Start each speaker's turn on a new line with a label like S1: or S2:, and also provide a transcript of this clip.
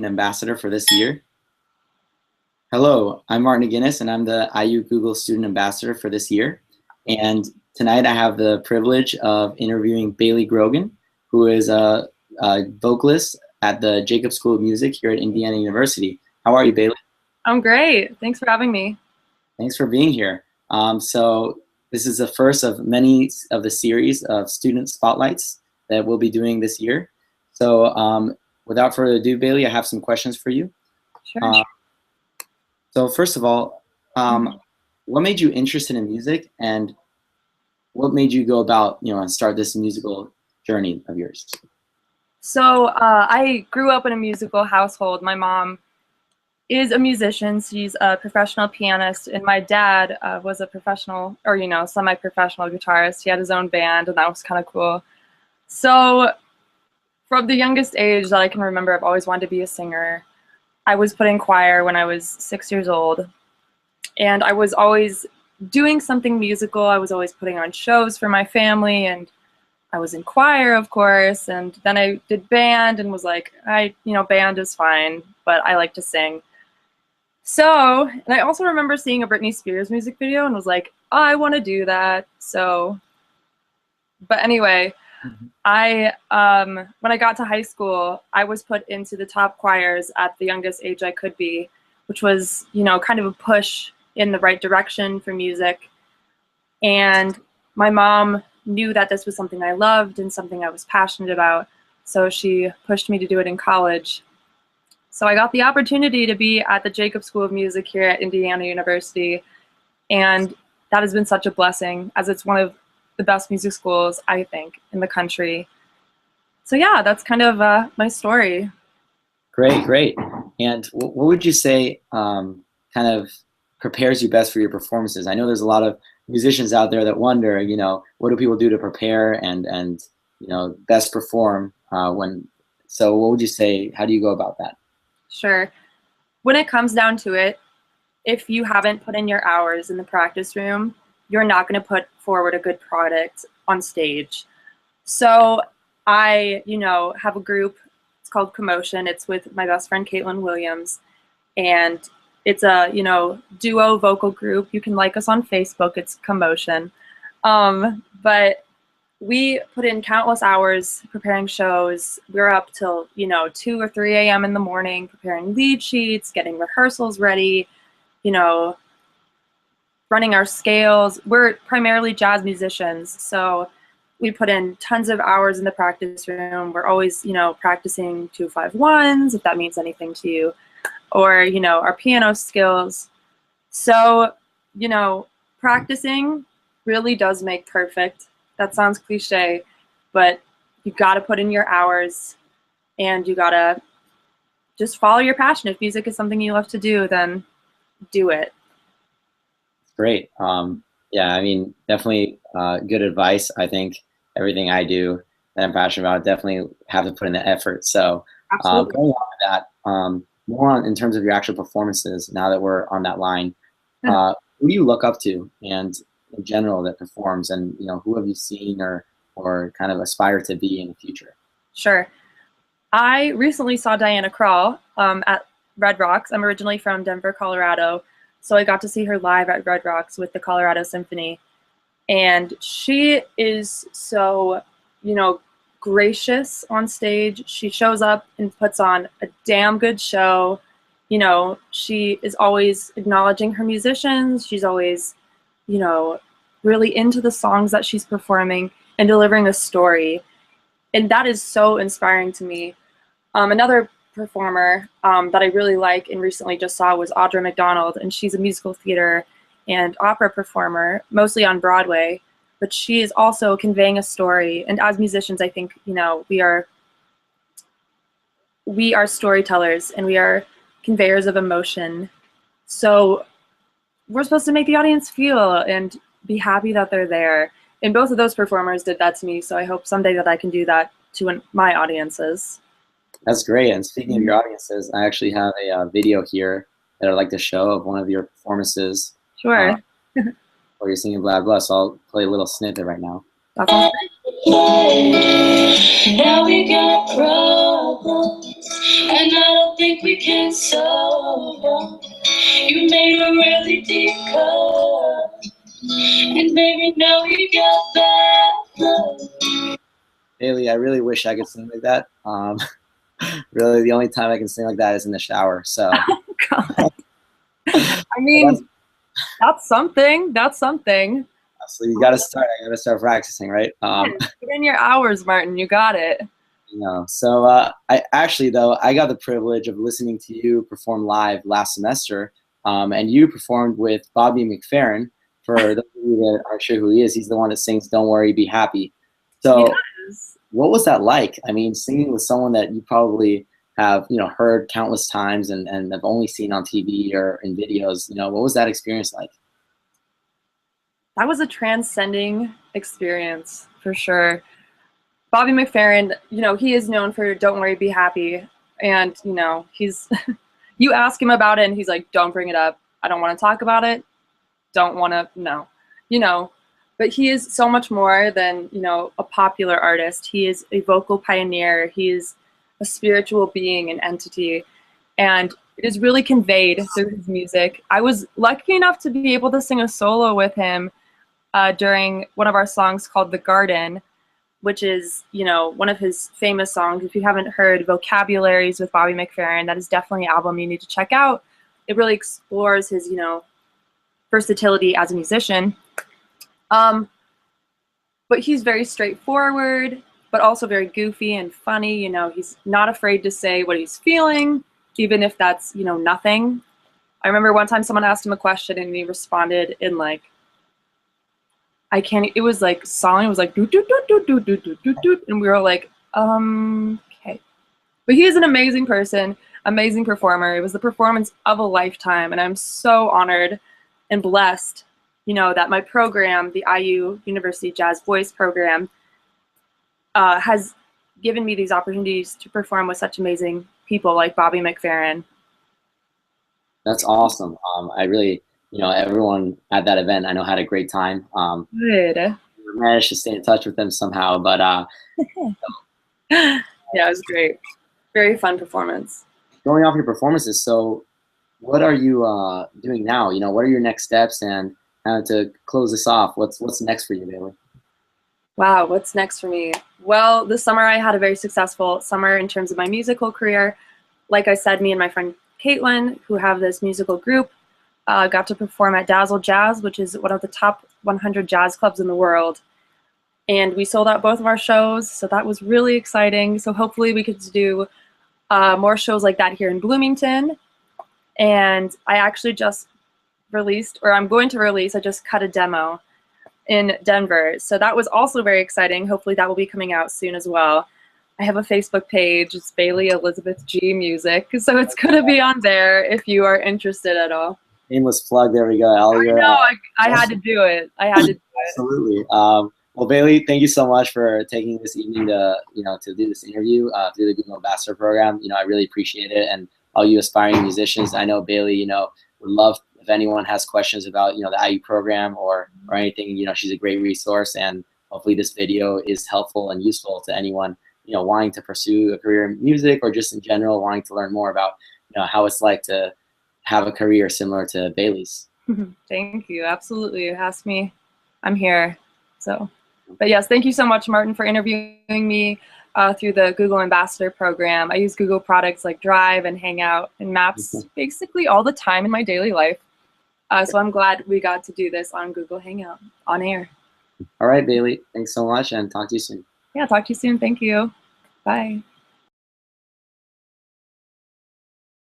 S1: Ambassador for this year. Hello, I'm Martin McGinnis, and I'm the IU Google Student Ambassador for this year. And tonight I have the privilege of interviewing Bailey Grogan, who is a vocalist at the Jacobs School of Music here at Indiana University. How are you, Bailey?
S2: I'm great. Thanks for having me.
S1: Thanks for being here. So this is the first of many of the series of student spotlights that we'll be doing this year. So without further ado, Bailey, I have some questions for you.
S2: Sure.
S1: So first of all, what made you interested in music, and what made you go about, and start this musical journey of yours?
S2: So I grew up in a musical household. My mom is a musician. She's a professional pianist, and my dad was a professional, or semi-professional guitarist. He had his own band, and that was kind of cool. So from the youngest age that I can remember, I've always wanted to be a singer. I was put in choir when I was 6 years old, and I was always doing something musical. I was always putting on shows for my family, and I was in choir, of course, and then I did band and was like, band is fine, but I like to sing. So, and I also remember seeing a Britney Spears music video and was like, oh, I want to do that. So, but anyway, when I got to high school, I was put into the top choirs at the youngest age I could be, which was, kind of a push in the right direction for music. And my mom knew that this was something I loved and something I was passionate about, so she pushed me to do it in college. So I got the opportunity to be at the Jacobs School of Music here at Indiana University, and that has been such a blessing, as it's one of the best music schools, I think, in the country. So yeah, that's kind of my story.
S1: Great. And what would you say kind of prepares you best for your performances? I know there's a lot of musicians out there that wonder, what do people do to prepare and best perform so what would you say, how do you go about that?
S2: Sure. When it comes down to it, if you haven't put in your hours in the practice room, you're not going to put forward a good product on stage. So I, have a group. It's called Commotion. It's with my best friend, Caitlin Williams. And it's a, duo vocal group. You can like us on Facebook. It's Commotion. But we put in countless hours preparing shows. We're up till, 2 or 3 a.m. in the morning preparing lead sheets, getting rehearsals ready, running our scales. We're primarily jazz musicians, so we put in tons of hours in the practice room. We're always, practicing 2-5-1s, if that means anything to you, or, our piano skills. So, practicing really does make perfect. That sounds cliche, but you got to put in your hours, and you got to just follow your passion. If music is something you love to do, then do it.
S1: Great. Yeah, I mean, definitely good advice. I think everything I do that I'm passionate about definitely have to put in the effort. So going on with that, more on in terms of your actual performances, now that we're on that line, who do you look up to, and in general that performs, and who have you seen or kind of aspire to be in the future?
S2: Sure. I recently saw Diana Krall at Red Rocks. I'm originally from Denver, Colorado. So I got to see her live at Red Rocks with the Colorado Symphony. And she is so, gracious on stage. She shows up and puts on a damn good show. She is always acknowledging her musicians. She's always, really into the songs that she's performing and delivering a story. And that is so inspiring to me. Another performer that I really like and recently just saw was Audra McDonald, and she's a musical theater and opera performer, mostly on Broadway, but she is also conveying a story. And as musicians, I think, we are storytellers, and we are conveyors of emotion. So we're supposed to make the audience feel and be happy that they're there. And both of those performers did that to me, so I hope someday that I can do that to my audiences.
S1: That's great. And speaking of your audiences, I actually have a video here that I'd like to show of one of your performances.
S2: Sure.
S1: Where you're singing Blah Blah. So I'll play a little snippet right now.
S2: That sounds great.
S3: Now we got problems, and I don't think
S2: we can solve. You made a really deep cut, and baby, now we got that.
S1: Bailey, I really wish I could sing like that. Really, the only time I can sing like that is in the shower. So,
S2: God. I mean, that's something. That's something.
S1: So you got to start. I got to start practicing, right?
S2: Put in your hours, Martin. You got it.
S1: So I actually, though, I got the privilege of listening to you perform live last semester, and you performed with Bobby McFerrin. For those of you that aren't sure who he is, he's the one that sings "Don't Worry, Be Happy." So, what was that like? I mean, singing with someone that you probably have, heard countless times and have only seen on TV or in videos. What was that experience like?
S2: That was a transcending experience for sure. Bobby McFerrin, he is known for "Don't Worry, Be Happy," and he's you ask him about it and he's like, "Don't bring it up. I don't want to talk about it. Don't want to no." But he is so much more than a popular artist. He is a vocal pioneer. He is a spiritual being, an entity, and it is really conveyed through his music. I was lucky enough to be able to sing a solo with him during one of our songs called "The Garden," which is, one of his famous songs. If you haven't heard Vocabularies with Bobby McFerrin, that is definitely an album you need to check out. It really explores his, versatility as a musician. But he's very straightforward, but also very goofy and funny. He's not afraid to say what he's feeling, even if that's, nothing. I remember one time someone asked him a question and he responded in it was like song, it was like doot doot doot doot doot doot doot doot doot, and we were like, okay. But he is an amazing person, amazing performer. It was the performance of a lifetime, and I'm so honored and blessed, that my program, the IU University Jazz Voice program, has given me these opportunities to perform with such amazing people like Bobby McFerrin.
S1: That's awesome. I really. Everyone at that event I know had a great time.
S2: Good.
S1: We managed to stay in touch with them somehow, but
S2: yeah, it was great. Very fun performance.
S1: Going off your performances, so what are you doing now? What are your next steps? And to close this off, what's next for you, Bailey?
S2: Wow, what's next for me? Well, this summer I had a very successful summer in terms of my musical career. Like I said, me and my friend Caitlin, who have this musical group, got to perform at Dazzle Jazz, which is one of the top 100 jazz clubs in the world. And we sold out both of our shows, so that was really exciting. So hopefully we could do more shows like that here in Bloomington. And I actually just released, or I'm going to release, I just cut a demo in Denver. So that was also very exciting. Hopefully that will be coming out soon as well. I have a Facebook page. It's Bailey Elizabeth G Music. So it's going to be on there if you are interested at all.
S1: Shameless plug. There we go.
S2: I had to do it.
S1: Absolutely. Well, Bailey, thank you so much for taking this evening to do this interview through the Google Ambassador Program. I really appreciate it, and all you aspiring musicians. I know Bailey, would love if anyone has questions about the IU program or anything. She's a great resource, and hopefully this video is helpful and useful to anyone wanting to pursue a career in music or just in general wanting to learn more about how it's like to have a career similar to Bailey's.
S2: Thank you. Absolutely. Ask me. I'm here. So, but yes, thank you so much, Martin, for interviewing me through the Google Ambassador Program. I use Google products like Drive and Hangout and Maps basically all the time in my daily life. So I'm glad we got to do this on Google Hangout on air.
S1: All right, Bailey. Thanks so much, and talk to you soon.
S2: Yeah, talk to you soon. Thank you. Bye.